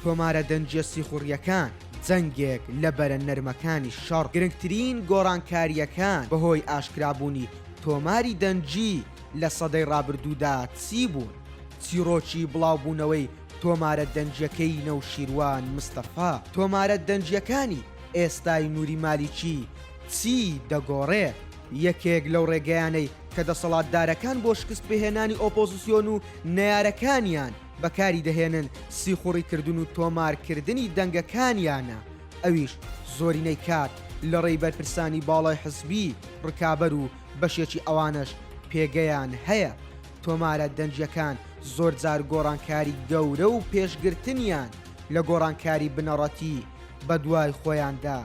تۆمارە دەنجە سیخوڕیەکان جەنگێک لە بەرە نەرمەکانی شەڕ گرنگترین گۆڕانکاریەکان بەهۆی ئاشکرابوونی تۆماری دەنجی لە سەدەی ڕابردوودا چی بوون؟ چیرۆکی بڵاوبوونەوەی تۆمارە دەنجەکەی نەوشیروان مستەفا تۆمارە دەنجیەکانی ئێستای نووری مالیکی چی دەگۆڕێت؟ یەکێک لەو ڕێگەیانەی کە دەسەڵاتدارەکان بۆ شکست بهێنانی ئۆپۆزیسیۆن و نەیارەکانیان بەکاری دەهێنن سیخوڕیکردن و تۆمارکردنی دەنگەکانیانە ئەویش زۆرینەی کات لە ڕێی بەرپرسانی باڵای حزبی ڕکابەر و بەشێکی ئەوانش پێگەیان هەیە تۆمارە دەنجیەکان زۆر جار گۆڕانکاری گەورە و پێشگرتنیان لە گۆڕانکاری بنەڕەتی بە دوای خۆیاندا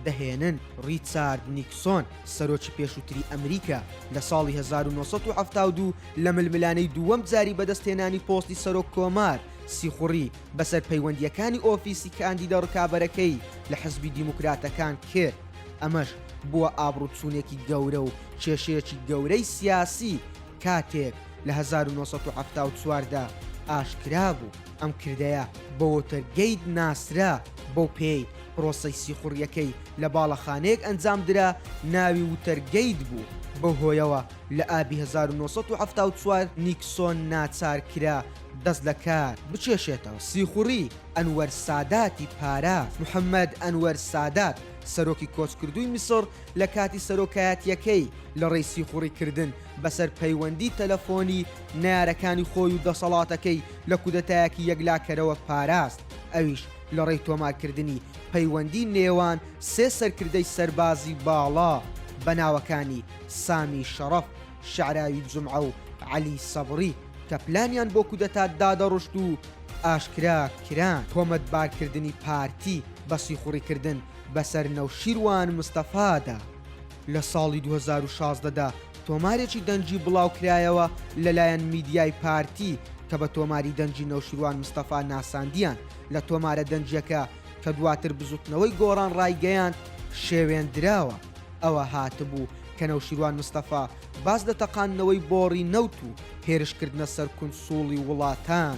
دەهێنن. ریچارد نیکسۆن سەرۆکی پێشووتری ئەمریکا لە ساڵی 1972 لە ململانەی دووەم جاری بەدەستهێنانی پۆستی سەرۆک کۆمار سیخوڕی بەسەر پەیوەندیەکانی ئۆفیسی کاندیدا ڕکابەرەکەی لە حزبی دیموکراتەکان کرد. ئەمەش بووە ئابڕوچوونێکی گەورە و کێشەیەکی گەورەی سیاسی کاتێک لە 1974دا ئاشکرا بوو ئەم کردەیە بە وۆتەرگەیت ناسرا بۆ پێی پرۆسەی سیخوڕیەکەی لە باڵەخانەیەک ئەنجام درا ناوی وتەرگەیت بوو بە هۆیەوە لە ئابی 1974 نیکسۆن ناچار کرا دەست لە کار بچێشێتەوە. سیخوڕی ئەنوەر ساداتی پاراست محەممەد ئەنوەر سادات سەرۆکی کۆچکردووی میسر لە کاتی سەرۆکایەتیەکەی لە ڕێی سیخوڕیکردن بەسەر پەیوەندی تەلەفۆنی نارەکانی خۆی و دەسەڵاتەکەی لە کودەتایەکی یەکلاکەرەوە پاراست ئەویش لە ڕێی تۆمارکردنی پەیوەندی نێوان سێ سەرکردەی سەربازی باڵا بە ناوەکانی سامی شەڕەف شعراوی جومعە و عەلی سەبڕی کە پلانیان بۆ کودەتا دادەڕشت و ئاشکرا کران تۆمەتبارکردنی پارتی بە سیخوڕیکردن بەسەر نەوشیروان مستەفادا. لە ساڵی 2016دا تۆمارێکی دەنجی بڵاوکرایەوە لەلایەن میدیای پارتی کە بە تۆماری دەنجی نەوشیروان مستەفا ناساندیان لە تۆمارە دەنجەکە کە دواتر بزوتنەوەی گۆڕان ڕایگەیان شێوێنراوە. ئەوە هاتبوو کە نەوشیروان مستەفا باز لە تەقانەوەی بۆڕی نەوت و هێرشکردنە سەر کونسوڵی وڵاتان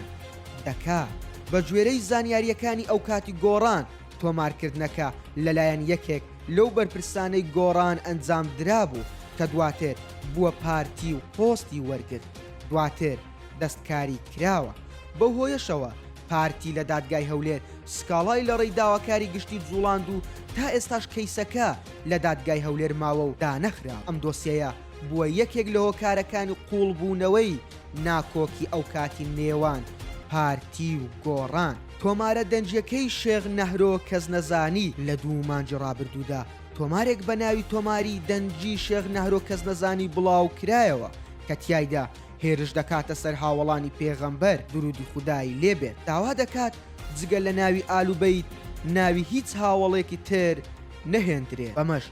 دەکات. بە گوێرەی زانیاریەکانی ئەو کاتی گۆڕان تۆمارکردنەکە لەلایەن یەکێک لەو بەرپرسانەی گۆڕان ئەنجام درابوو کە دواتر بووە پارتی و پۆستی وەرگرت دواتر دەستکاری کراوە. بەو هۆیەشەوە پارتی لە دادگای هەولێر سکاڵای لە ڕێی داواکاری گشتی جوڵاند و تا ئێستاش کەیسەکە لە دادگای هەولێر ماوە و دانەخرا. ئەم دۆسیەیە بووە یەکێک لە هۆکارەکانی قوڵبوونەوەی ناکۆکی ئەو کاتی نێوان پارتی و گۆڕان. تۆمارە دەنجەکەی شێخ نەهرۆ کەس نەزانی لە 2 مانجی ڕابردوودا تۆمارێک بە ناوی تۆماری دەنجی شێخ نەهرۆ کەس نەزانی بڵاو کرایەوە کە تیایدا هێرش دەکاتە سەر هاوڵانی پێغەمبەر درودی خودایی لێبێت. داوا دەکات جگە لە ناوی ئالوبەیت ناوی هیچ هاوڵێکی تر نەهێندرێت. بەمەش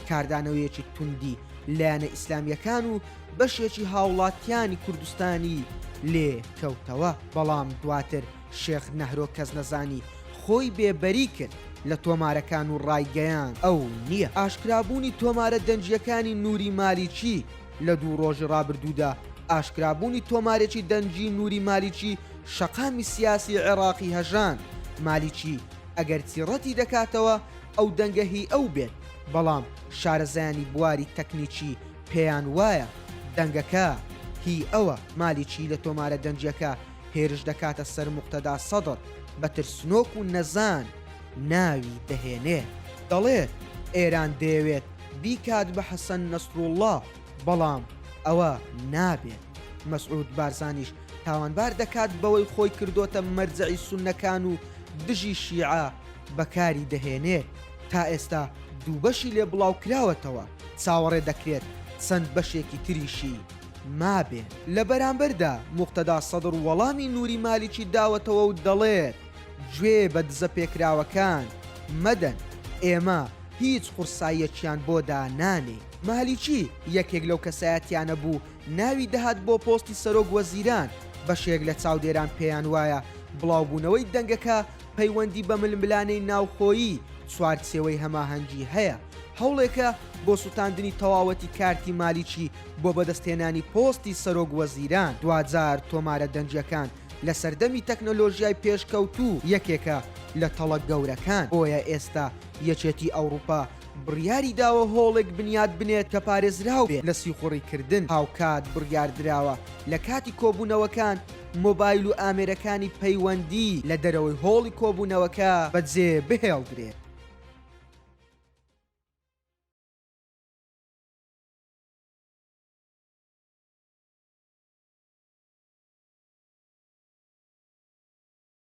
کاردانەوەیەکی توندی لایەنە ئیسلامیەکان و بەشێکی هاوڵاتیانی کوردستانی لێ کەوتەوە. بەڵام دواتر شێخ نەهرۆ کەس نەزانی خۆی بێبەری کرد لە تۆمارەکان و ڕایگەیان ئەو نییە. ئاشکرابوونی تۆمارە دەنجیەکانی نووری مالیکی لە 2 ڕۆژی ڕابردوودا ئاشکرابوونی تۆمارێکی دەنجی نووری مالیکی شەقامی سیاسی عێراقی هەژان. مالیکی ئەگەر چیڕەتی دەکاتەوە ئەو دەنگەهی ئەو بێت بەڵام شارەزایانی بواری تەکنیکی پێیان وایە دەنگەکە هی ئەوە. مالیکی لە تۆمارە دەنجیەکە هێرش دەکاتە سەر موقتەدا سەدر بە ترسنۆک و نەزان ناوی دەهێنێت دەڵێت ئێران دەیەوێت بیکات بە حەسەن نەسروڵڵا بەڵام ئەوە نابێت. مەسعود بارزانیش تاوانبار دەکات بەوەی خۆی کردوتە مەرجەعی سوننەکان و دژی شیعە بەکاری دەهێنێت. تا ئێستا 2 بەشی لێ بڵاو کراوەتەوە چاوەڕێ دەکرێت چەند بەشێکی تریشی مابێت. لە بەرامبەردا موقتەدا سەدر وەڵامی نووری مالیکی داوەتەوە و دەڵێت گوێ بە دزە پێکراوەکان مەدەن ئێمە هیچ قورساییەکیان بۆدا نانێ. مالیکی یەکێک لەو کەسایەتیانە بوو ناوی دەهات بۆ پۆستی سەرۆک وەزیران. بەشێک لە چاودێران پێیان وایە بڵاوبوونەوەی دەنگەکە پەیوەندی بە ململانەی ناوخۆیی چوارچێوەی هەماهەنگی هەیە. هەوڵێکە بۆ سوتاندنی تەواوەتی کارتی مالیکی بۆ بەدەستهێنانی پۆستی سەرۆک وەزیران. دوجار تۆمارە دەنجەکان لە سەردەمی تەکنۆلۆژیای پێشکەوتوو یەکێکە لە تەڵە گەورەکان. بۆیە ئێستا یەکێتی ئەوروپا بڕیاری داوە هۆڵێک بنیاد بنێت کە پارێزراو بێت لە سیخوڕیکردن. هاوکات بڕیاردراوە لە کاتی کۆبوونەوەکان مۆبایل و ئامێرەکانی پەیوەندی لە دەرەوەی هۆڵی کۆبوونەوەکە بەجێ بهێڵدرێت.